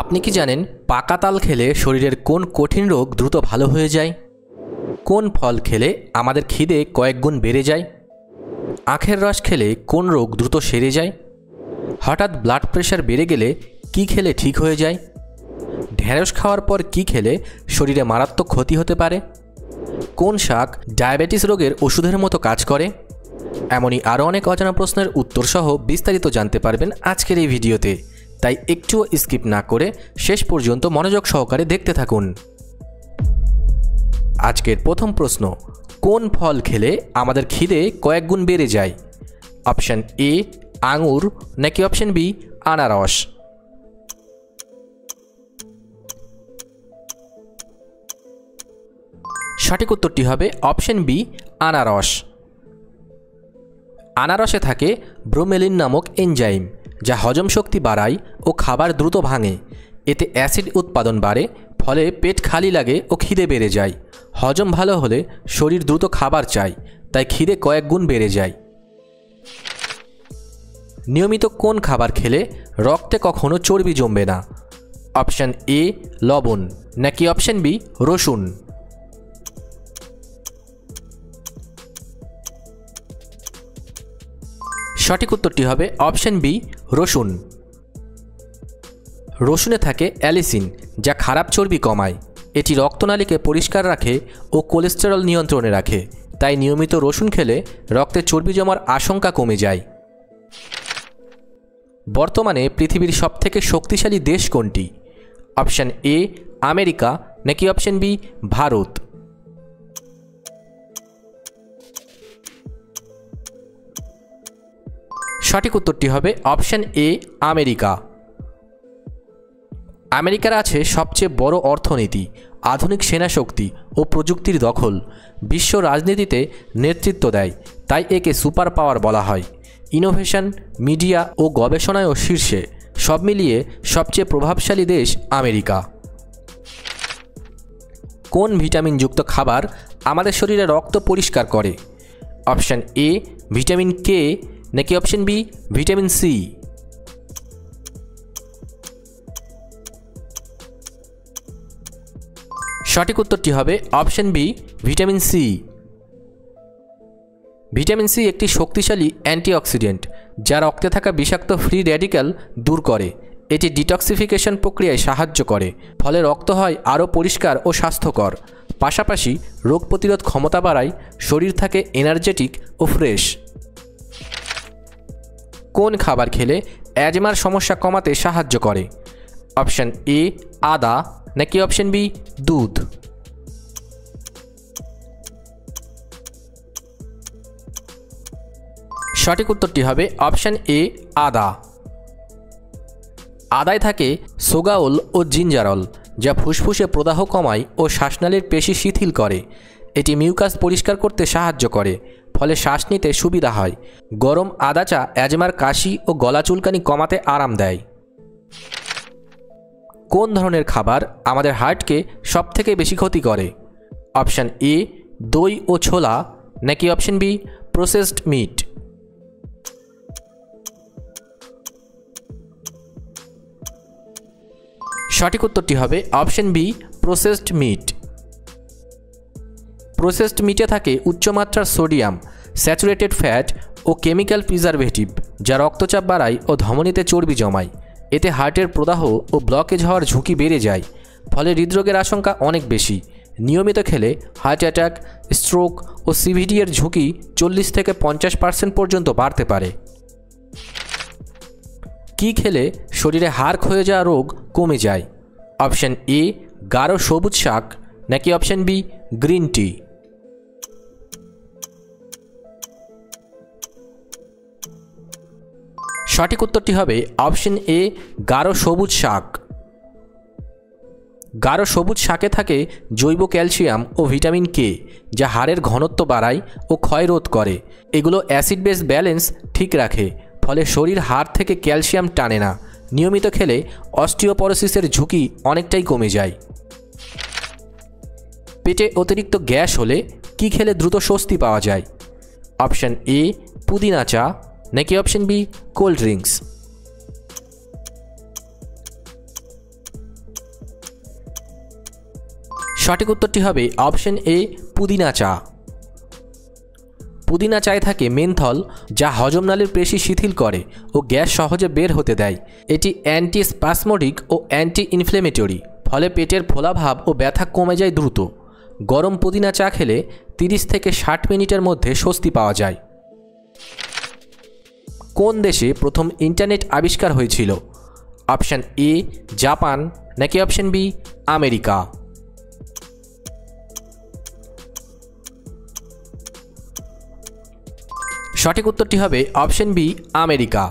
আপনি কি জানেন পাকা তাল খেলে শরীরের কোন কঠিন রোগ দ্রুত ভালো হয়ে যায়? কোন ফল খেলে আমাদের খিদে কয়েক গুণ বেড়ে যায়? আখের রস খেলে কোন রোগ দ্রুত সেরে যায়? হঠাৎ ব্লাড প্রেশার বেড়ে গেলে কি খেলে ঠিক হয়ে যায়? ঢেঁড়স খাওয়ার পর কি খেলে শরীরে মারাত্মক ক্ষতি হতে পারে? কোন শাক ডায়াবেটিস রোগের ওষুধের মতো কাজ করে? এমনই আরও অনেক অজানা প্রশ্নের উত্তরসহ বিস্তারিত জানতে পারবেন আজকের এই ভিডিওতে, তাই একটুও স্কিপ না করে শেষ পর্যন্ত মনোযোগ সহকারে দেখতে থাকুন। আজকের প্রথম প্রশ্ন, কোন ফল খেলে আমাদের খিদে কয়েক গুণ বেড়ে যায়? অপশান এ আঙুর, নাকি অপশান বি আনারস? সঠিক উত্তরটি হবে অপশান বি আনারস। আনারসে থাকে ব্রোমেলিন নামক এনজাইম, যা হজম শক্তি বাড়ায় ও খাবার দ্রুত ভাঙে। এতে অ্যাসিড উৎপাদন বাড়ে, ফলে পেট খালি লাগে ও খিদে বেড়ে যায়। হজম ভালো হলে শরীর দ্রুত খাবার চায়, তাই খিদে কয়েক গুণ বেড়ে যায়। নিয়মিত কোন খাবার খেলে রক্তে কখনো চর্বি জমবে না? অপশান এ লবণ, নাকি অপশান বি রসুন? সঠিক উত্তরটি হবে অপশান বি রসুন। রসুনে থাকে অ্যালিসিন, যা খারাপ চর্বি কমায়। এটি রক্তনালীকে পরিষ্কার রাখে ও কোলেস্টেরল নিয়ন্ত্রণে রাখে, তাই নিয়মিত রসুন খেলে রক্তে চর্বি জমার আশঙ্কা কমে যায়। বর্তমানে পৃথিবীর সবথেকে শক্তিশালী দেশ কোনটি? অপশান এ আমেরিকা, নাকি অপশান বি ভারত? সঠিক উত্তরটি হবে অপশান এ আমেরিকা। আমেরিকার আছে সবচেয়ে বড় অর্থনীতি, আধুনিক সেনাশক্তি ও প্রযুক্তির দখল। বিশ্ব রাজনীতিতে নেতৃত্ব দেয়, তাই একে সুপার পাওয়ার বলা হয়। ইনোভেশন, মিডিয়া ও গবেষণায়ও শীর্ষে। সব মিলিয়ে সবচেয়ে প্রভাবশালী দেশ আমেরিকা। কোন ভিটামিনযুক্ত খাবার আমাদের শরীরে রক্ত পরিষ্কার করে? অপশান এ ভিটামিন কে, নাকি অপশান বি ভিটামিন সি? সঠিক উত্তরটি হবে option B vitamin C. Vitamin C একটি শক্তিশালী অ্যান্টিঅক্সিডেন্ট, যা রক্তে থাকা বিষাক্ত ফ্রি র্যাডিক্যাল দূর করে। এটি ডিটক্সিফিকেশন প্রক্রিয়ায় সাহায্য করে, ফলে রক্ত হয় আরও পরিষ্কার ও স্বাস্থ্যকর। পাশাপাশি রোগ প্রতিরোধ ক্ষমতা বাড়ায়, শরীর থাকে এনার্জেটিক ও ফ্রেশ। কোন খাবার খেলে অ্যাজমার সমস্যা কমাতে সাহায্য করে? অপশান এ আদা, নাকি অপশান বি দুধ? সঠিক উত্তরটি হবে অপশান এ আদা। আদায় থাকে সোগাওল ও জিঞ্জারল, যা ফুসফুসে প্রদাহ কমায় ও শ্বাসনালীর পেশি শিথিল করে। এটি মিউকাস পরিষ্কার করতে সাহায্য করে, ফলে শ্বাস নিতে সুবিধা হয়। গরম আদা চা অ্যাজমার কাশি ও গলা চুলকানি কমাতে আরাম দেয়। কোন ধরনের খাবার আমাদের হার্টকে সবথেকে বেশি ক্ষতি করে? অপশান এ দই ও ছোলা, নাকি অপশান বি প্রসেসড মিট? সঠিক উত্তরটি হবে option B processed meet. Processed মিটে থাকে উচ্চমাত্রার সোডিয়াম, স্যাচুরেটেড ফ্যাট ও কেমিক্যাল প্রিজারভেটিভ, যা রক্তচাপ বাড়ায় ও ধমনীতে চর্বি জমায়। এতে হার্টের প্রদাহ ও ব্লকেজ হওয়ার ঝুঁকি বেড়ে যায়, ফলে হৃদরোগের আশঙ্কা অনেক বেশি। নিয়মিত খেলে হার্ট অ্যাটাক, স্ট্রোক ও সিভিডি এর ঝুঁকি 40 থেকে 50% পর্যন্ত বাড়তে পারে। কি খেলে শরীরে হাড় ক্ষয়ে যাওয়া রোগ কমে যায়? অপশান এ গাঢ় সবুজ শাক, নাকি অপশান বি গ্রিন টি? সঠিক উত্তরটি হবে অপশান এ গাঢ় সবুজ শাক। গাঢ় সবুজ শাকে থাকে জৈব ক্যালসিয়াম ও ভিটামিন কে, যা হাড়ের ঘনত্ব বাড়ায় ও ক্ষয় রোধ করে। এগুলো অ্যাসিড বেস ব্যালেন্স ঠিক রাখে, ফলে শরীর হাড় থেকে ক্যালসিয়াম টানে না। নিয়মিত খেলে অস্টিওপরোসিসের ঝুঁকি অনেকটাই কমে যায়। পেটে অতিরিক্ত গ্যাস হলে কি খেলে দ্রুত স্বস্তি পাওয়া যায়? অপশান এ পুদিনা চা, নাকি অপশান বি কোল্ড ড্রিঙ্কস? সঠিক উত্তরটি হবে অপশন এ পুদিনা চা। পুদিনা চায়ে থাকে মেনথল, যা হজমনালীর পেশি শিথিল করে ও গ্যাস সহজে বের হতে দেয়। এটি অ্যান্টি স্পাসমোডিক ও অ্যান্টি ইনফ্লেমেটরি, ফলে পেটের ফোলাভাব ও ব্যথা কমে যায় দ্রুত। গরম পুদিনা চা খেলে 30 থেকে 60 মিনিটের মধ্যে স্বস্তি পাওয়া যায়। কোন দেশে প্রথম ইন্টারনেট আবিষ্কার হয়েছিল? অপশন এ জাপান, নাকি অপশন বি আমেরিকা? সঠিক উত্তরটি হবে অপশন বি আমেরিকা।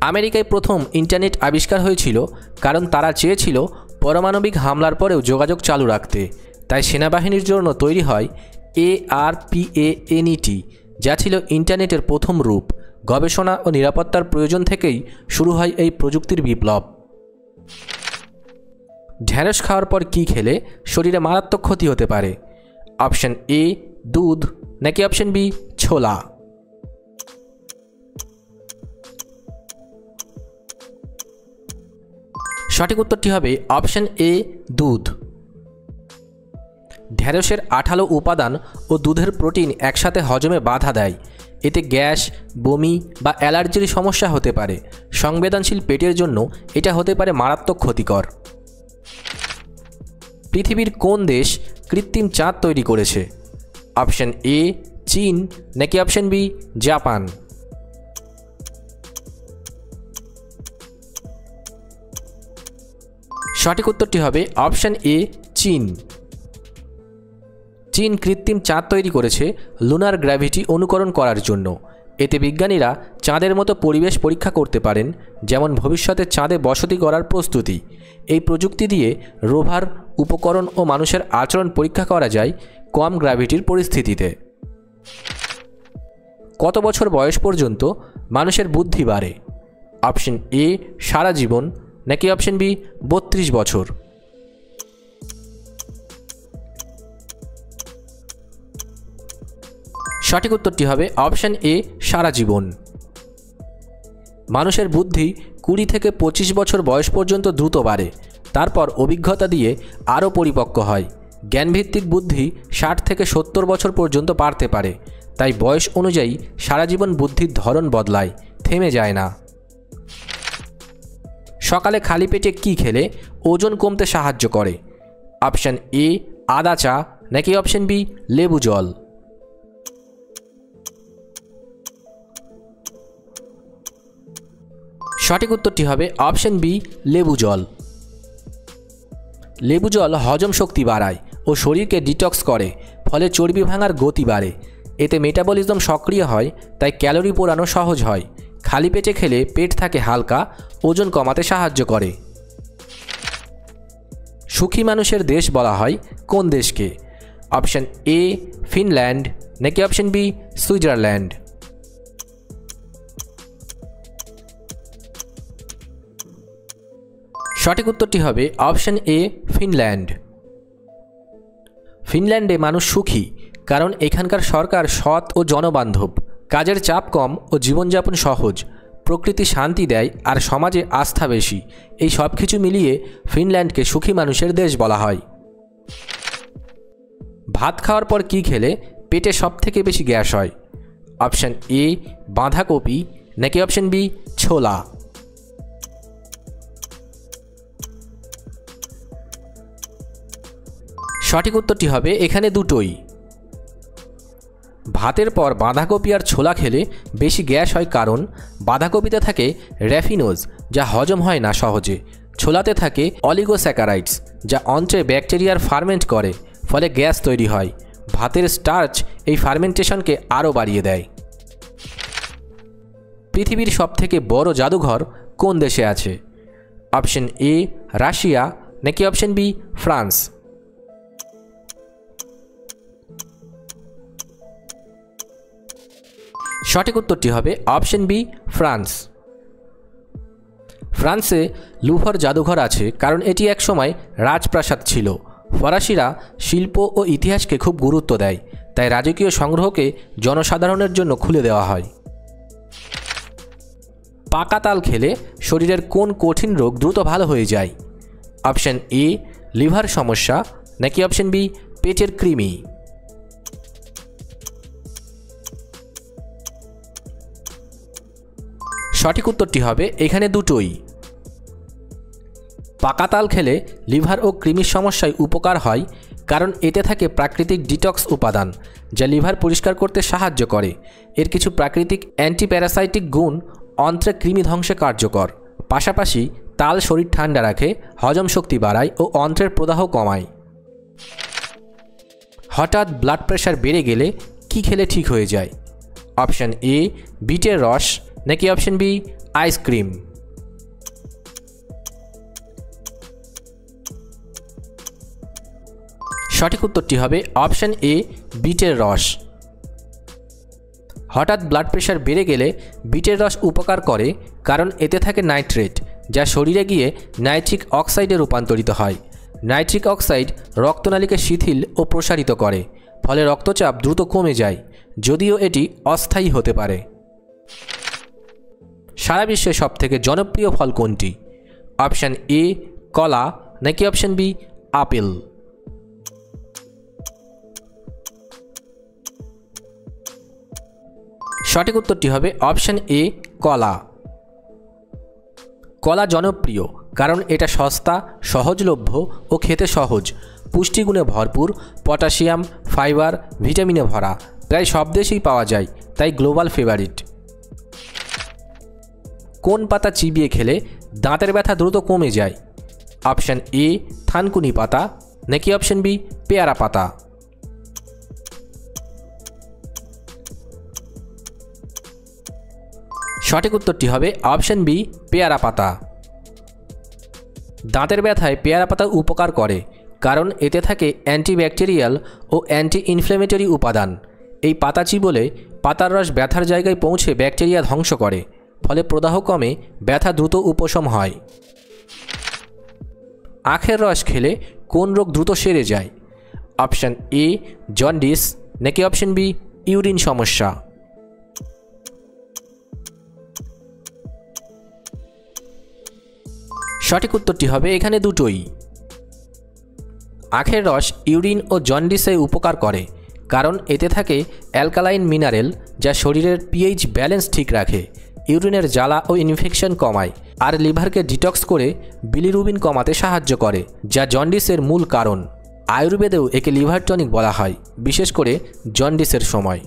আমেরিকায় প্রথম ইন্টারনেট আবিষ্কার হয়েছিল কারণ তারা চেয়েছিল পারমাণবিক হামলার পরেও যোগাযোগ চালু রাখতে। তাই সেনাবাহিনীর জন্য তৈরি হয় ARPANET, যা ছিল ইন্টারনেটের প্রথম রূপ। গবেষণা ও নিরাপত্তার প্রয়োজন থেকেই শুরু হয় এই প্রযুক্তির বিপ্লব। ঢ্যাঁড়স খাওয়ার পর কী খেলে শরীরে মারাত্মক ক্ষতি হতে পারে? অপশন এ দুধ, নাকি অপশন বি ছোলা? সঠিক উত্তরটি হবে অপশন এ দুধ। ঢ্যাঁড়সের আঠালো উপাদান ও দুধের প্রোটিন একসাথে হজমে বাধা দেয়। এতে গ্যাস, বমি বা অ্যালার্জির সমস্যা হতে পারে। সংবেদনশীল পেটের জন্য এটা হতে পারে মারাত্মক ক্ষতিকর। পৃথিবীর কোন দেশ কৃত্রিম চাঁদ তৈরি করেছে? অপশন এ চীন, নাকি অপশন বি জাপান? সঠিক উত্তরটি হবে অপশন এ চীন। চীন কৃত্রিম চাঁদ তৈরি করেছে লুনার গ্র্যাভিটি অনুকরণ করার জন্য। এতে বিজ্ঞানীরা চাঁদের মতো পরিবেশ পরীক্ষা করতে পারেন, যেমন ভবিষ্যতে চাঁদে বসতি করার প্রস্তুতি। এই প্রযুক্তি দিয়ে রোভার, উপকরণ ও মানুষের আচরণ পরীক্ষা করা যায় কম গ্র্যাভিটির পরিস্থিতিতে। কত বছর বয়স পর্যন্ত মানুষের বুদ্ধি বাড়ে? অপশন এ সারা জীবন, নাকি অপশন বি 32 বছর? সঠিক উত্তরটি হবে অপশন এ সারা জীবন। মানুষের বুদ্ধি 20 থেকে 25 বছর বয়স পর্যন্ত দ্রুত বাড়ে, তারপর অভিজ্ঞতা দিয়ে আরও পরিপক্ক হয়। জ্ঞানভিত্তিক বুদ্ধি 60 থেকে 70 বছর পর্যন্ত বাড়তে পারে। তাই বয়স অনুযায়ী সারা জীবন বুদ্ধির ধরন বদলায়, থেমে যায় না। সকালে খালি পেটে কী খেলে ওজন কমতে সাহায্য করে? অপশন এ আদা চা, নাকি অপশন বি লেবু জল? সঠিক উত্তরটি হবে অপশন বি লেবু জল। লেবু জল হজম শক্তি বাড়ায় ও শরীরকে ডিটক্স করে, ফলে চর্বি ভাঙার গতি বাড়ে। এতে মেটাবলিজম সক্রিয় হয়, তাই ক্যালোরি পোড়ানো সহজ হয়। খালি পেটে খেলে পেট থাকে হালকা, ওজন কমাতে সাহায্য করে। সুখী মানুষের দেশ বলা হয় কোন দেশকে? অপশন এ ফিনল্যান্ড, নাকি অপশন বি সুইজারল্যান্ড? সঠিক উত্তরটি হবে অপশন এ ফিনল্যান্ড। ফিনল্যান্ডে মানুষ সুখী কারণ এখানকার সরকার সৎ ও জনবান্ধব। কাজের চাপ কম ও জীবনযাপন সহজ। প্রকৃতি শান্তি দেয় আর সমাজে আস্থা বেশি। এই সব কিছু মিলিয়ে ফিনল্যান্ডকে সুখী মানুষের দেশ বলা হয়। ভাত খাওয়ার পর কী খেলে পেটে সবথেকে বেশি গ্যাস হয়? অপশন এ বাঁধাকপি, নাকি অপশন বি ছোলা? সঠিক উত্তরটি হবে এখানে দুটোই। ভাতের পর বাঁধাকপি আর ছোলা খেলে বেশি গ্যাস হয় কারণ বাঁধাকপিতে থাকে র্যাফিনোজ, যা হজম হয় না সহজে। ছোলাতে থাকে অলিগোস্যাকারাইডস, যা অন্ত্রে ব্যাকটেরিয়ার ফার্মেন্ট করে, ফলে গ্যাস তৈরি হয়। ভাতের স্টার্চ এই ফার্মেন্টেশনকে আরও বাড়িয়ে দেয়। পৃথিবীর সবথেকে বড় জাদুঘর কোন দেশে আছে? অপশন এ রাশিয়া, নাকি অপশন বি ফ্রান্স? সঠিক উত্তরটি হবে অপশন বি ফ্রান্স। ফ্রান্সে লুভর জাদুঘর আছে কারণ এটি একসময় রাজপ্রাসাদ ছিল। ফরাসিরা শিল্প ও ইতিহাসকে খুব গুরুত্ব দেয়, তাই রাজকীয় সংগ্রহকে জনসাধারণের জন্য খুলে দেওয়া হয়। পাকা তাল খেলে শরীরের কোন কঠিন রোগ দ্রুত ভালো হয়ে যায়? অপশন এ লিভার সমস্যা নাকি অপশন বি পেটের কৃমি? সঠিক উত্তরটি হবে এখানে দুটোই। পাকা তাল খেলে লিভার ও কৃমির সমস্যায় উপকার হয়, কারণ এতে থাকে প্রাকৃতিক ডিটক্স উপাদান যা লিভার পরিষ্কার করতে সাহায্য করে। এর কিছু প্রাকৃতিক অ্যান্টিপ্যারাসাইটিক গুণ অন্ত্রে কৃমি ধ্বংসে কার্যকর। পাশাপাশি তাল শরীর ঠান্ডা রাখে, হজম শক্তি বাড়ায় ও অন্ত্রের প্রদাহ কমায়। হঠাৎ ব্লাড প্রেশার বেড়ে গেলে কি খেলে ঠিক হয়ে যায়? অপশন এ বিটের রস নাকি অপশন বি আইসক্রিম? সঠিক উত্তরটি হবে অপশন এ বিটের রস। হঠাৎ ব্লাড প্রেশার বেড়ে গেলে বিটের রস উপকার করে, কারণ এতে থাকে নাইট্রেট যা শরীরে গিয়ে নাইট্রিক অক্সাইডে রূপান্তরিত হয়। নাইট্রিক অক্সাইড রক্তনালীকে শিথিল ও প্রসারিত করে, ফলে রক্তচাপ দ্রুত কমে যায়, যদিও এটি অস্থায়ী হতে পারে। সারা বিশ্বে সবথেকে জনপ্রিয় ফল কোনটি? অপশন এ কলা নাকি অপশন বি আপেল? সঠিক উত্তরটি হবে অপশন এ কলা। কলা জনপ্রিয় কারণ এটা সস্তা, সহজলভ্য ও খেতে সহজ। পুষ্টিগুণে ভরপুর, পটাশিয়াম, ফাইবার, ভিটামিনে ভরা। প্রায় সব দেশেই পাওয়া যায়, তাই গ্লোবাল ফেভারিট। কোন পাতা চিবিয়ে খেলে দাঁতের ব্যথা দ্রুত কমে যায়? অপশন এ থানকুনি পাতা নাকি অপশন বি পেয়ারা পাতা? সঠিক উত্তরটি হবে অপশন বি পেয়ারা পাতা। দাঁতের ব্যথায় পেয়ারা পাতা উপকার করে, কারণ এতে থাকে অ্যান্টিব্যাকটেরিয়াল ও অ্যান্টি ইনফ্ল্যামেটরি উপাদান। এই পাতা চিবোলে পাতার রস ব্যথার জায়গায় পৌঁছে ব্যাকটেরিয়া ধ্বংস করে, ফলে প্রদাহ কমে, ব্যথা দ্রুত উপশম হয়। আখের রস খেলে কোন রোগ দ্রুত সেরে যায়? অপশন এ জন্ডিস নাকি অপশন বি ইউরিন সমস্যা? সঠিক উত্তরটি হবে এখানে দুটোই। আখের রস ইউরিন ও জন্ডিসে উপকার করে, কারণ এতে থাকে অ্যালকালাইন মিনারেল যা শরীরের পিএইচ ব্যালেন্স ঠিক রাখে, ইউরিনের জ্বালা ও ইনফেকশন কমায়, আর লিভারকে ডিটক্স করে বিলিরুবিন কমাতে সাহায্য করে, যা জন্ডিসের মূল কারণ। আয়ুর্বেদেও একে লিভার টনিক বলা হয়, বিশেষ করে জন্ডিসের সময়।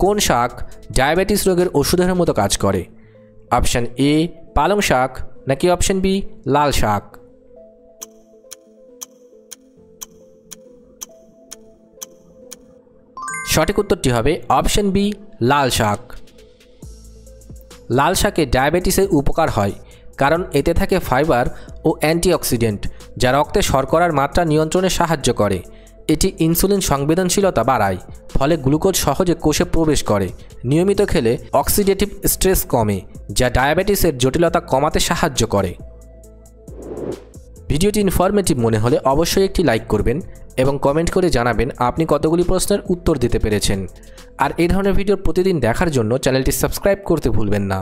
কোন শাক ডায়াবেটিস রোগের ওষুধের মতো কাজ করে? অপশন এ পালং শাক নাকি অপশন বি লাল শাক? সঠিক উত্তরটি হবে অপশন বি লাল শাক। লাল শাকে ডায়াবেটিসে উপকার হয়, কারণ এতে থাকে ফাইবার ও অ্যান্টিঅক্সিডেন্ট যা রক্তে শর্করার মাত্রা নিয়ন্ত্রণে সাহায্য করে। এটি ইনসুলিন সংবেদনশীলতা বাড়ায়, ফলে গ্লুকোজ সহজে কোষে প্রবেশ করে। নিয়মিত খেলে অক্সিডেটিভ স্ট্রেস কমে, যা ডায়াবেটিসের জটিলতা কমাতে সাহায্য করে। ভিডিওটি ইনফরমেটিভ মনে হলে অবশ্যই একটি লাইক করবেন এবং কমেন্ট করে জানাবেন আপনি কতগুলি প্রশ্নের উত্তর দিতে পেরেছেন। আর এই ধরনের ভিডিও প্রতিদিন দেখার জন্য চ্যানেলটি সাবস্ক্রাইব করতে ভুলবেন না।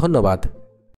ধন্যবাদ।